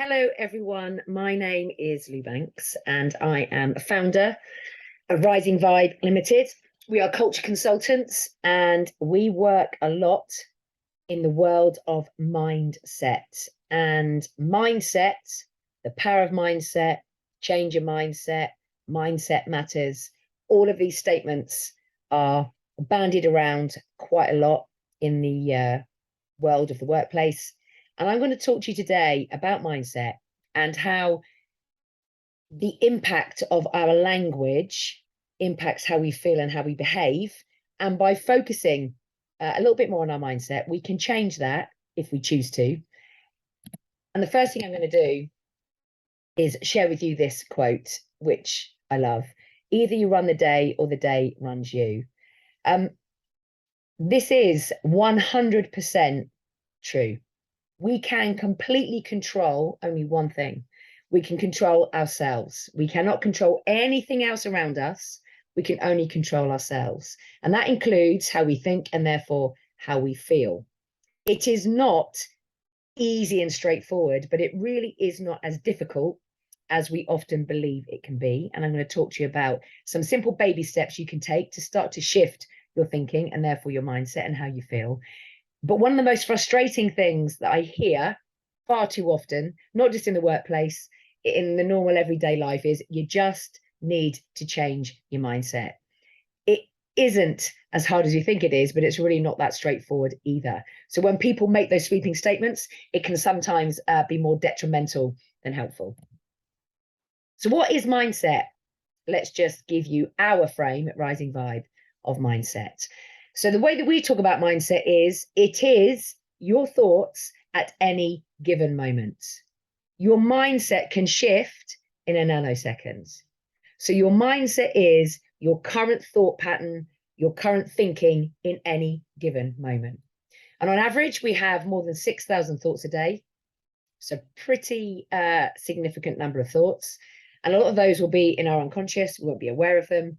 Hello, everyone. My name is Lou Banks, and I am a founder of Rising Vibe Limited. We are culture consultants, and we work a lot in the world of mindset. And mindset, the power of mindset, change your mindset, mindset matters. All of these statements are bandied around quite a lot in the world of the workplace. And I'm going to talk to you today about mindset and how the impact of our language impacts how we feel and how we behave. And by focusing a little bit more on our mindset, we can change that if we choose to. And the first thing I'm going to do is share with you this quote, which I love. Either you run the day or the day runs you. This is 100% true. We can completely control only one thing. We can control ourselves. We cannot control anything else around us. We can only control ourselves. And that includes how we think and therefore how we feel. It is not easy and straightforward, but it really is not as difficult as we often believe it can be. And I'm going to talk to you about some simple baby steps you can take to start to shift your thinking and therefore your mindset and how you feel. But one of the most frustrating things that I hear far too often, not just in the workplace, in the normal everyday life, is you just need to change your mindset. It isn't as hard as you think it is, but it's really not that straightforward either. So when people make those sweeping statements, it can sometimes be more detrimental than helpful. So what is mindset? Let's just give you our frame at Rising Vibe of mindset. So the way that we talk about mindset is, it is your thoughts at any given moment. Your mindset can shift in a nanosecond. So your mindset is your current thought pattern, your current thinking in any given moment. And on average, we have more than 6,000 thoughts a day. So pretty significant number of thoughts. And a lot of those will be in our unconscious. We won't be aware of them.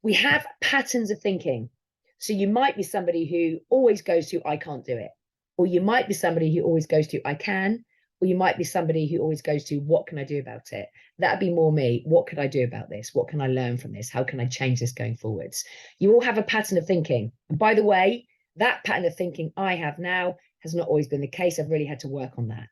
We have patterns of thinking. So you might be somebody who always goes to, I can't do it. Or you might be somebody who always goes to, I can. Or you might be somebody who always goes to, what can I do about it? That'd be more me. What can I do about this? What can I learn from this? How can I change this going forwards? You all have a pattern of thinking. And by the way, that pattern of thinking I have now has not always been the case. I've really had to work on that.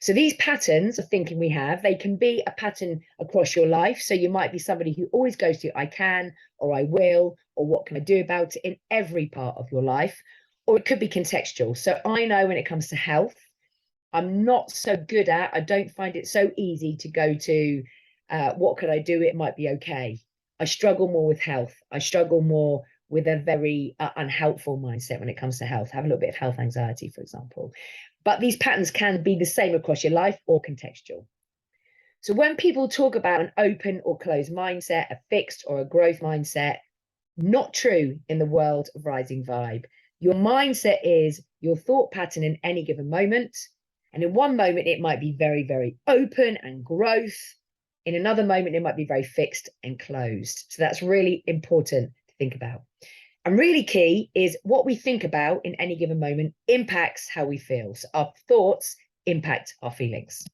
So these patterns of thinking we have, they can be a pattern across your life. So you might be somebody who always goes to, I can, or I will, or what can I do about it in every part of your life? Or it could be contextual. So I know when it comes to health, I'm not so good at, I don't find it so easy to go to, what could I do? It might be okay. I struggle more with health. I struggle more with a very unhelpful mindset when it comes to health. I have a little bit of health anxiety, for example. But these patterns can be the same across your life or contextual. So when people talk about an open or closed mindset, a fixed or a growth mindset, not true in the world of Rising Vibe. Your mindset is your thought pattern in any given moment. And in one moment, it might be very, very open and growth. In another moment, it might be very fixed and closed. So that's really important to think about. And really key is what we think about in any given moment impacts how we feel. So our thoughts impact our feelings.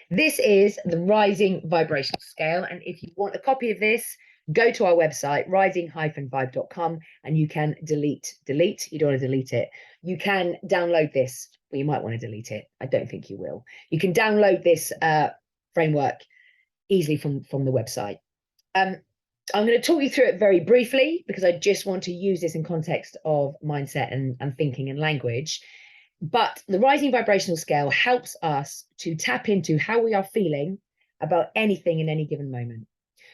This is the Rising Vibrational Scale. And if you want a copy of this, go to our website, rising-vibe.com, and you can delete. You don't want to delete it. You can download this, but you might want to delete it. I don't think you will. You can download this framework easily from the website. I'm going to talk you through it very briefly because I just want to use this in context of mindset and thinking and language. But the Rising Vibrational Scale helps us to tap into how we are feeling about anything in any given moment.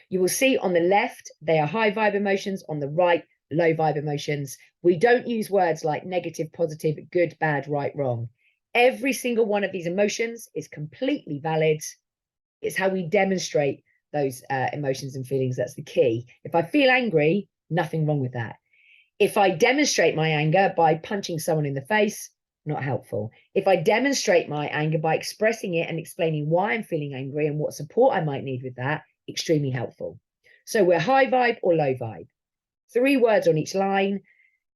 You will see on the left, they are high vibe emotions, on the right, low vibe emotions. We don't use words like negative, positive, good, bad, right, wrong. Every single one of these emotions is completely valid. It's how we demonstrate those emotions and feelings. That's the key. If I feel angry, nothing wrong with that. If I demonstrate my anger by punching someone in the face, not helpful. If I demonstrate my anger by expressing it and explaining why I'm feeling angry and what support I might need with that, extremely helpful. So we're high vibe or low vibe. 3 words on each line.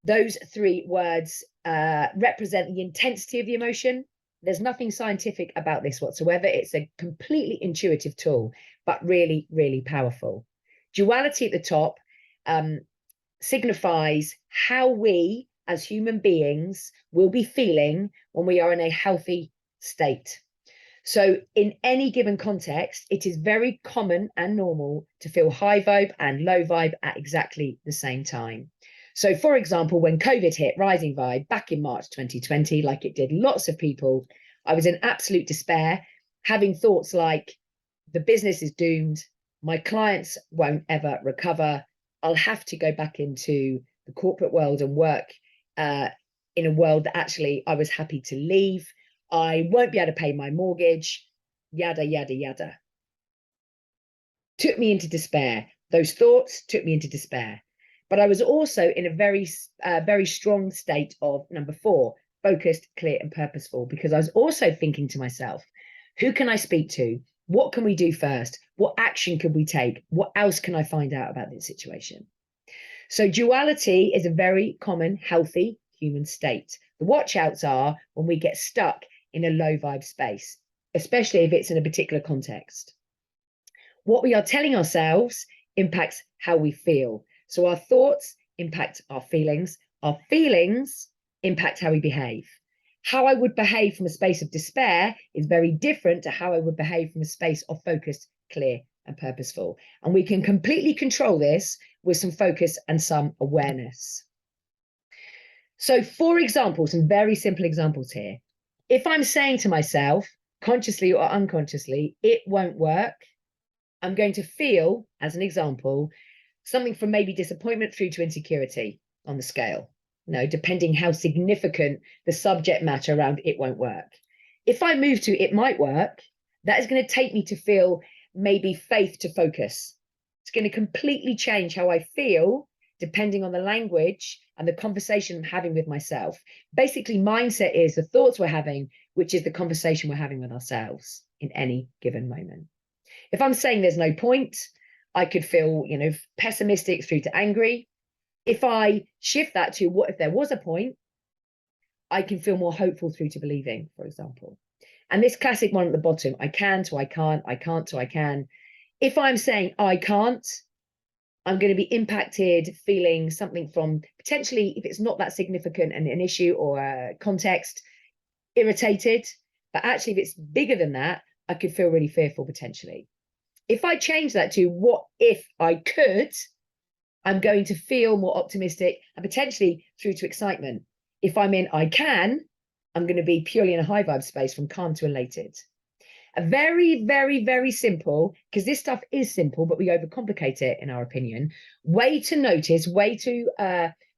Those 3 words represent the intensity of the emotion. There's nothing scientific about this whatsoever. It's a completely intuitive tool, but really, really powerful. Duality at the top signifies how we as human beings will be feeling when we are in a healthy state. So in any given context, it is very common and normal to feel high vibe and low vibe at exactly the same time. So for example, when COVID hit, rising vibe back in March 2020, like it did lots of people, I was in absolute despair, having thoughts like, the business is doomed, my clients won't ever recover, I'll have to go back into the corporate world and work in a world that actually I was happy to leave. I won't be able to pay my mortgage, yada, yada, yada. Took me into despair. Those thoughts took me into despair. But I was also in a very strong state of number 4, focused, clear, and purposeful, because I was also thinking to myself, who can I speak to? What can we do first? What action can we take? What else can I find out about this situation? So duality is a very common, healthy human state. The watch outs are when we get stuck in a low vibe space, especially if it's in a particular context. What we are telling ourselves impacts how we feel. So our thoughts impact our feelings impact how we behave. How I would behave from a space of despair is very different to how I would behave from a space of focused, clear, and purposeful. And we can completely control this with some focus and some awareness. So for example, some very simple examples here. If I'm saying to myself, consciously or unconsciously, it won't work, I'm going to feel, as an example, something from maybe disappointment through to insecurity on the scale, depending how significant the subject matter around it won't work. If I move to it might work, that is going to take me to feel maybe faith to focus. It's going to completely change how I feel depending on the language and the conversation I'm having with myself. Basically, mindset is the thoughts we're having, which is the conversation we're having with ourselves in any given moment. If I'm saying there's no point, I could feel, pessimistic through to angry. If I shift that to what if there was a point, I can feel more hopeful through to believing, for example. And this classic one at the bottom, I can to I can't, I can't to I can. If I'm saying I can't, I'm going to be impacted, feeling something from potentially, if it's not that significant and an issue or a context, irritated. But actually, if it's bigger than that, I could feel really fearful potentially. If I change that to what if I could, I'm going to feel more optimistic and potentially through to excitement. If I'm in I can, I'm going to be purely in a high vibe space from calm to elated. A very, very, very simple, because this stuff is simple, but we overcomplicate it in our opinion, way to notice, way to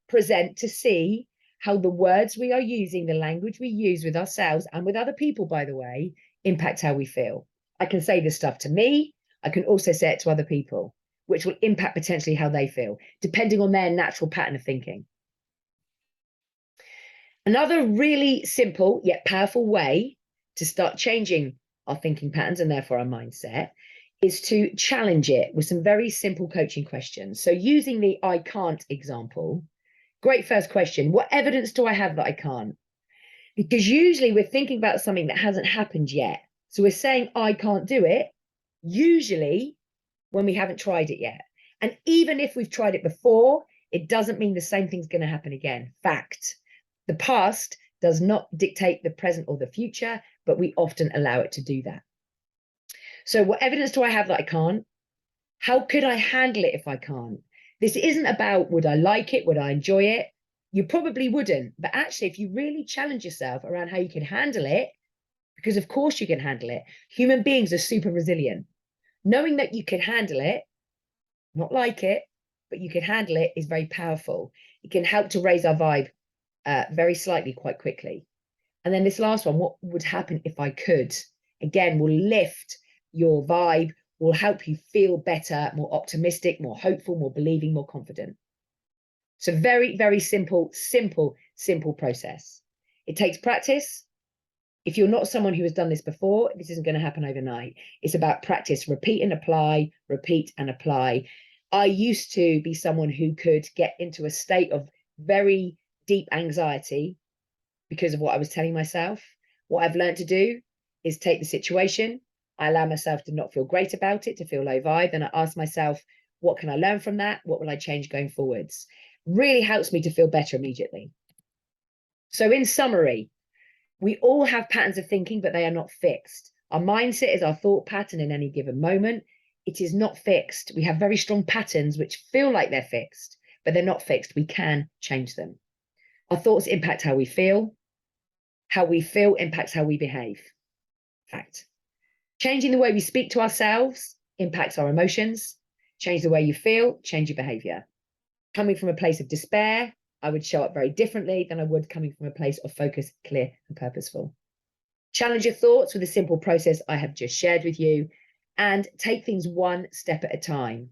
present, to see how the words we are using, the language we use with ourselves and with other people, by the way, impact how we feel. I can say this stuff to me. I can also say it to other people, which will impact potentially how they feel, depending on their natural pattern of thinking. Another really simple yet powerful way to start changing our thinking patterns and therefore our mindset is to challenge it with some very simple coaching questions. So using the I can't example, great first question. What evidence do I have that I can't? Because usually we're thinking about something that hasn't happened yet. So we're saying I can't do it, usually when we haven't tried it yet. And even if we've tried it before, it doesn't mean the same thing's going to happen again. Fact. The past does not dictate the present or the future, but we often allow it to do that. So what evidence do I have that I can't? How could I handle it if I can't? This isn't about would I like it, would I enjoy it? You probably wouldn't, but actually if you really challenge yourself around how you can handle it, because of course you can handle it. Human beings are super resilient. Knowing that you can handle it, not like it, but you can handle it is very powerful. It can help to raise our vibe very slightly quite quickly. And then this last one, what would happen if I could? Again, will lift your vibe, will help you feel better, more optimistic, more hopeful, more believing, more confident. So very, very simple process. It takes practice. If you're not someone who has done this before, this isn't going to happen overnight. It's about practice, repeat and apply, repeat and apply. I used to be someone who could get into a state of very deep anxiety because of what I was telling myself. What I've learned to do is take the situation. I allow myself to not feel great about it, to feel low vibe. Then I ask myself, what can I learn from that? What will I change going forwards? Really helps me to feel better immediately. So in summary, we all have patterns of thinking, but they are not fixed. Our mindset is our thought pattern in any given moment. It is not fixed. We have very strong patterns which feel like they're fixed, but they're not fixed. We can change them. Our thoughts impact how we feel. How we feel impacts how we behave. Fact. Changing the way we speak to ourselves impacts our emotions. Change the way you feel, change your behavior. Coming from a place of despair, I would show up very differently than I would coming from a place of focus, clear and purposeful. Challenge your thoughts with a simple process I have just shared with you, and take things one step at a time.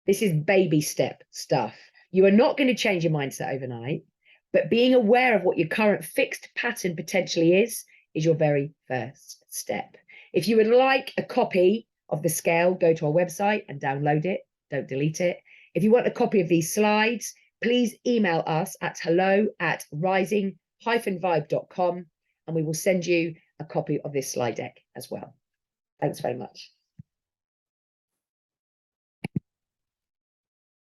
This is baby step stuff. You are not going to change your mindset overnight, but being aware of what your current fixed pattern potentially is your very first step. If you would like a copy of the scale, go to our website and download it. Don't delete it. If you want a copy of these slides, please email us at hello@rising-vibe.com and we will send you a copy of this slide deck as well. Thanks very much.